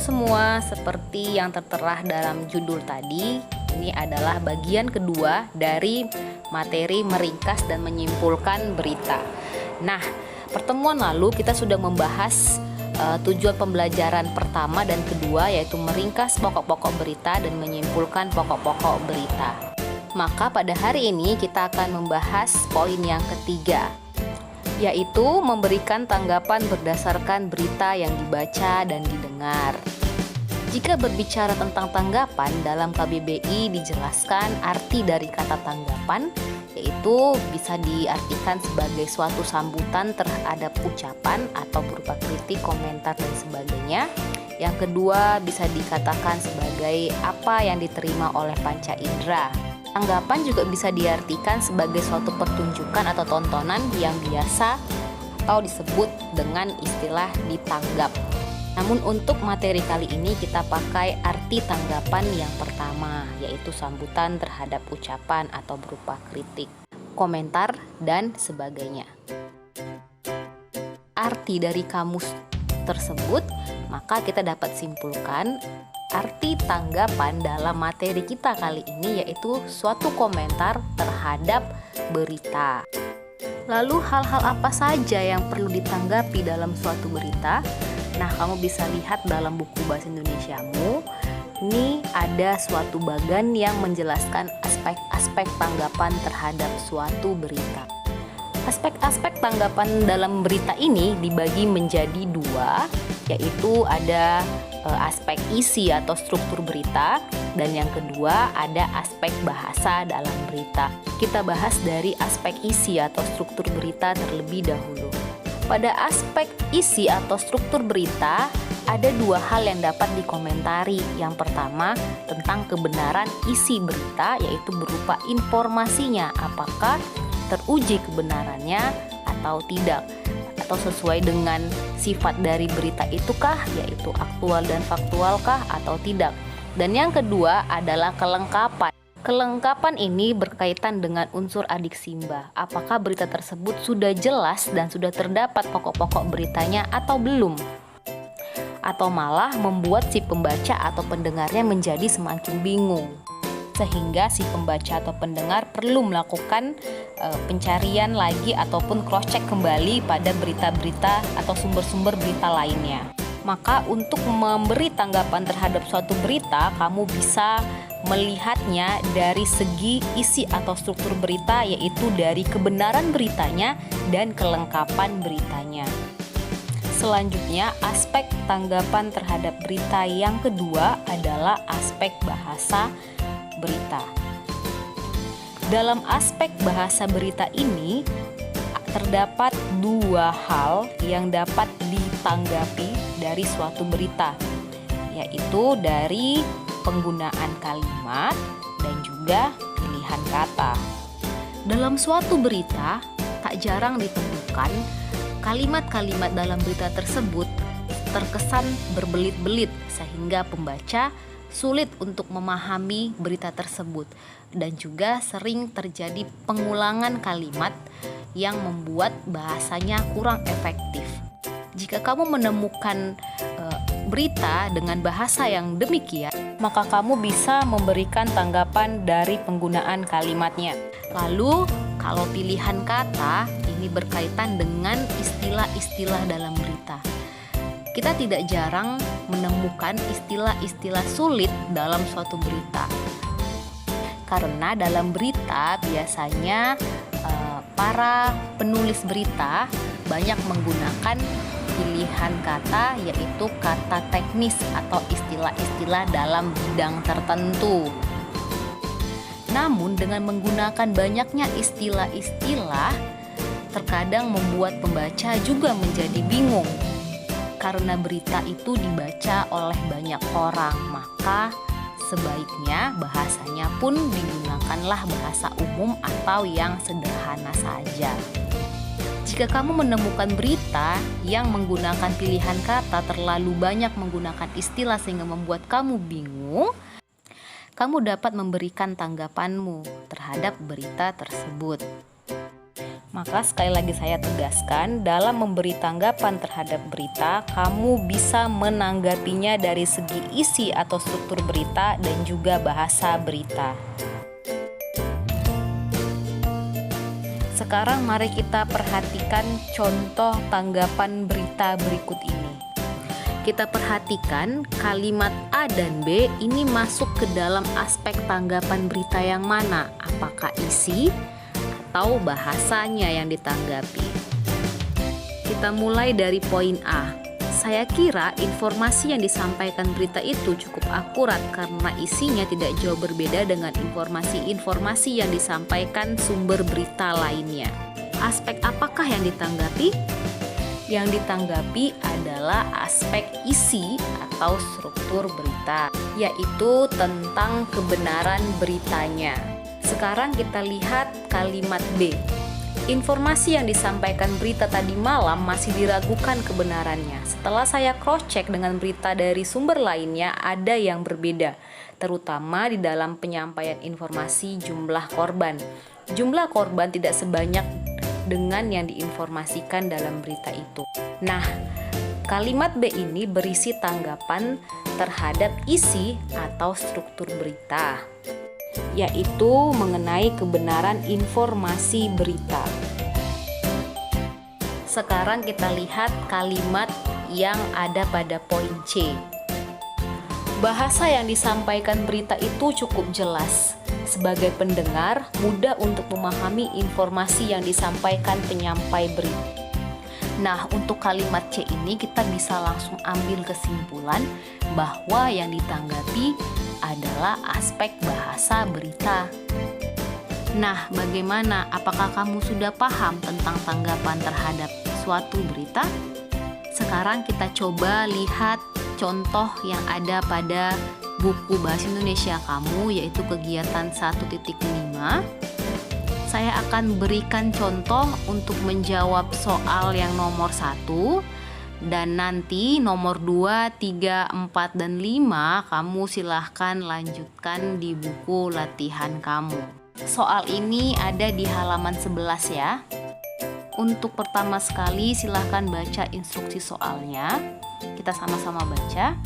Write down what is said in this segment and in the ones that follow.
semua, seperti yang tertera dalam judul tadi, ini adalah bagian kedua dari materi meringkas dan menyimpulkan berita. Nah, pertemuan lalu kita sudah membahas tujuan pembelajaran pertama dan kedua, yaitu meringkas pokok-pokok berita dan menyimpulkan pokok-pokok berita. Maka pada hari ini kita akan membahas poin yang ketiga, yaitu memberikan tanggapan berdasarkan berita yang dibaca dan didengar. Jika berbicara tentang tanggapan, dalam KBBI dijelaskan arti dari kata tanggapan, yaitu bisa diartikan sebagai suatu sambutan terhadap ucapan atau berupa kritik, komentar, dan sebagainya. Yang kedua bisa dikatakan sebagai apa yang diterima oleh panca indera. Tanggapan juga bisa diartikan sebagai suatu pertunjukan atau tontonan yang biasa atau disebut dengan istilah ditanggap. Namun untuk materi kali ini kita pakai arti tanggapan yang pertama, yaitu sambutan terhadap ucapan atau berupa kritik, komentar, dan sebagainya. Arti dari kamus tersebut, maka kita dapat simpulkan arti tanggapan dalam materi kita kali ini yaitu suatu komentar terhadap berita. Lalu hal-hal apa saja yang perlu ditanggapi dalam suatu berita? Nah, kamu bisa lihat dalam buku Bahasa Indonesiamu, ini ada suatu bagan yang menjelaskan aspek-aspek tanggapan terhadap suatu berita. Aspek-aspek tanggapan dalam berita ini dibagi menjadi dua, yaitu ada aspek isi atau struktur berita, dan yang kedua ada aspek bahasa dalam berita. Kita bahas dari aspek isi atau struktur berita terlebih dahulu. Pada aspek isi atau struktur berita, ada dua hal yang dapat dikomentari. Yang pertama, tentang kebenaran isi berita, yaitu berupa informasinya, apakah teruji kebenarannya atau tidak, atau sesuai dengan sifat dari berita itukah, yaitu aktual dan faktualkah atau tidak. Dan yang kedua adalah kelengkapan. Kelengkapan ini berkaitan dengan unsur adik simba. Apakah berita tersebut sudah jelas dan sudah terdapat pokok-pokok beritanya atau belum? Atau malah membuat si pembaca atau pendengarnya menjadi semakin bingung, sehingga si pembaca atau pendengar perlu melakukan pencarian lagi ataupun cross check kembali pada berita-berita atau sumber-sumber berita lainnya. Maka untuk memberi tanggapan terhadap suatu berita, kamu bisa melihatnya dari segi isi atau struktur berita, yaitu dari kebenaran beritanya dan kelengkapan beritanya. Selanjutnya, aspek tanggapan terhadap berita yang kedua adalah aspek bahasa berita. Dalam aspek bahasa berita ini terdapat dua hal yang dapat ditanggapi dari suatu berita, yaitu dari penggunaan kalimat dan juga pilihan kata. Dalam suatu berita, tak jarang ditemukan kalimat-kalimat dalam berita tersebut terkesan berbelit-belit sehingga pembaca sulit untuk memahami berita tersebut, dan juga sering terjadi pengulangan kalimat yang membuat bahasanya kurang efektif. Jika kamu menemukan berita dengan bahasa yang demikian, maka kamu bisa memberikan tanggapan dari penggunaan kalimatnya. Lalu, kalau pilihan kata ini berkaitan dengan istilah-istilah dalam berita. Kita tidak jarang menemukan istilah-istilah sulit dalam suatu berita. Karena dalam berita biasanya para penulis berita banyak menggunakan pilihan kata, yaitu kata teknis atau istilah-istilah dalam bidang tertentu. Namun dengan menggunakan banyaknya istilah-istilah, terkadang membuat pembaca juga menjadi bingung. Karena berita itu dibaca oleh banyak orang, maka sebaiknya bahasanya pun digunakanlah bahasa umum atau yang sederhana saja. Jika kamu menemukan berita yang menggunakan pilihan kata terlalu banyak menggunakan istilah sehingga membuat kamu bingung, kamu dapat memberikan tanggapanmu terhadap berita tersebut. Maka sekali lagi saya tegaskan, dalam memberi tanggapan terhadap berita, kamu bisa menanggapinya dari segi isi atau struktur berita dan juga bahasa berita. Sekarang mari kita perhatikan contoh tanggapan berita berikut ini. Kita perhatikan kalimat A dan B ini masuk ke dalam aspek tanggapan berita yang mana? Apakah isi atau bahasanya yang ditanggapi? Kita mulai dari poin A. Saya kira informasi yang disampaikan berita itu cukup akurat karena isinya tidak jauh berbeda dengan informasi-informasi yang disampaikan sumber berita lainnya. Aspek apakah yang ditanggapi? Yang ditanggapi adalah aspek isi atau struktur berita, yaitu tentang kebenaran beritanya. Sekarang kita lihat kalimat B. Informasi yang disampaikan berita tadi malam masih diragukan kebenarannya. Setelah saya cross-check dengan berita dari sumber lainnya, ada yang berbeda, terutama di dalam penyampaian informasi jumlah korban. Jumlah korban tidak sebanyak dengan yang diinformasikan dalam berita itu. Nah, kalimat B ini berisi tanggapan terhadap isi atau struktur berita, yaitu mengenai kebenaran informasi berita. Sekarang kita lihat kalimat yang ada pada poin C. Bahasa yang disampaikan berita itu cukup jelas. Sebagai pendengar, mudah untuk memahami informasi yang disampaikan penyampai berita. Nah, untuk kalimat C ini kita bisa langsung ambil kesimpulan bahwa yang ditanggapi adalah aspek bahasa berita. Nah, bagaimana? Apakah kamu sudah paham tentang tanggapan terhadap suatu berita? Sekarang kita coba lihat contoh yang ada pada buku Bahasa Indonesia kamu, yaitu kegiatan 1.5. Saya akan berikan contoh untuk menjawab soal yang nomor 1. Dan nanti nomor 2, 3, 4, dan 5 kamu silahkan lanjutkan di buku latihan kamu. Soal ini ada di halaman 11 ya. Untuk pertama sekali silahkan baca instruksi soalnya. Kita sama-sama baca.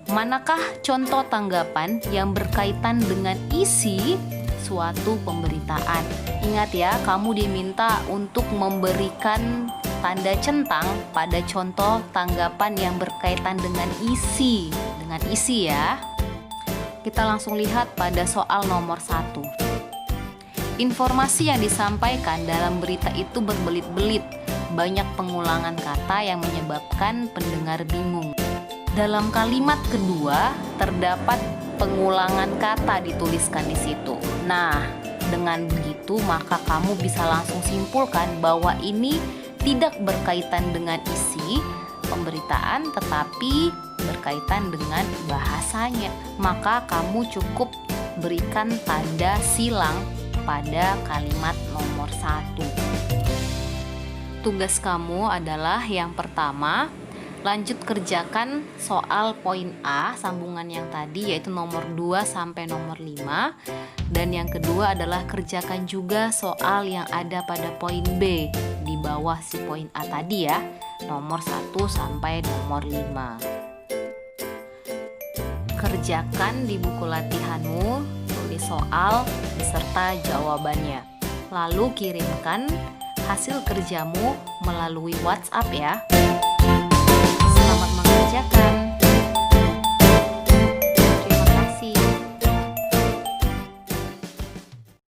Manakah contoh tanggapan yang berkaitan dengan isi suatu pemberitaan? Ingat ya, kamu diminta untuk memberikan tanda centang pada contoh tanggapan yang berkaitan dengan isi. Dengan isi ya. Kita langsung lihat pada soal nomor 1. Informasi yang disampaikan dalam berita itu berbelit-belit. Banyak pengulangan kata yang menyebabkan pendengar bingung. Dalam kalimat kedua terdapat pengulangan kata dituliskan di situ. Nah, dengan begitu maka kamu bisa langsung simpulkan bahwa ini tidak berkaitan dengan isi pemberitaan tetapi berkaitan dengan bahasanya. Maka kamu cukup berikan tanda silang pada kalimat nomor 1. Tugas kamu adalah yang pertama, lanjut kerjakan soal poin A sambungan yang tadi, yaitu nomor 2 sampai nomor 5. Dan yang kedua adalah kerjakan juga soal yang ada pada poin B di bawah si poin A tadi ya, nomor 1 sampai nomor 5. Kerjakan di buku latihanmu, tulis soal beserta jawabannya. Lalu kirimkan hasil kerjamu melalui WhatsApp ya.